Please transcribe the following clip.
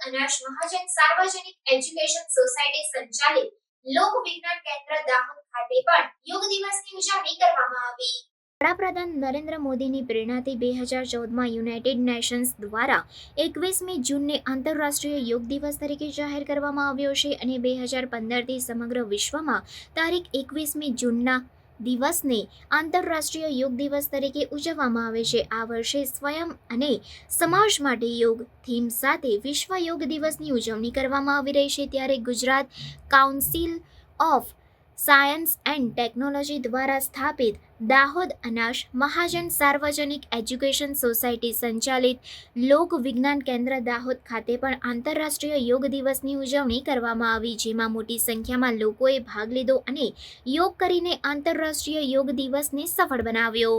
અનાજ મહાજન સાર્વજનિક education society સંચાલિત લોક વિજ્ઞાન કેન્દ્ર દાહોદ ખાતે પણ યોગ દિવસની ઉજવણી કરવામાં આવી। વડાપ્રધાન નરેન્દ્ર મોદીની પ્રેરણાથી 2014માં યુનાઇટેડ નેશન્સ દ્વારા 21મી જૂનને આંતરરાષ્ટ્રીય યોગ દિવસ તરીકે જાહેર કરવામાં આવ્યો છે અને 2015થી સમગ્ર વિશ્વમાં તારીખ 21મી જૂનના દિવસને આંતરરાષ્ટ્રીય યોગ દિવસ તરીકે ઉજવવામાં આવે છે। આ વર્ષે સ્વયં અને સમાજ માટે યોગ થીમ સાથે વિશ્વ યોગ દિવસની ઉજવણી કરવામાં આવી રહી છે। ત્યારે Gujarat council of science and technology દ્વારા સ્થાપિત દાહોદ અનાજ મહાજન સાર્વજનિક એજ્યુકેશન સોસાયટી સંચાલિત લોક વિજ્ઞાન કેન્દ્ર દાહોદ ખાતે પણ આંતરરાષ્ટ્રીય યોગ દિવસની ઉજવણી કરવામાં આવી, જેમાં મોટી સંખ્યામાં લોકોએ ભાગ લીધો અને યોગ કરીને આંતરરાષ્ટ્રીય યોગ દિવસને સફળ બનાવ્યો।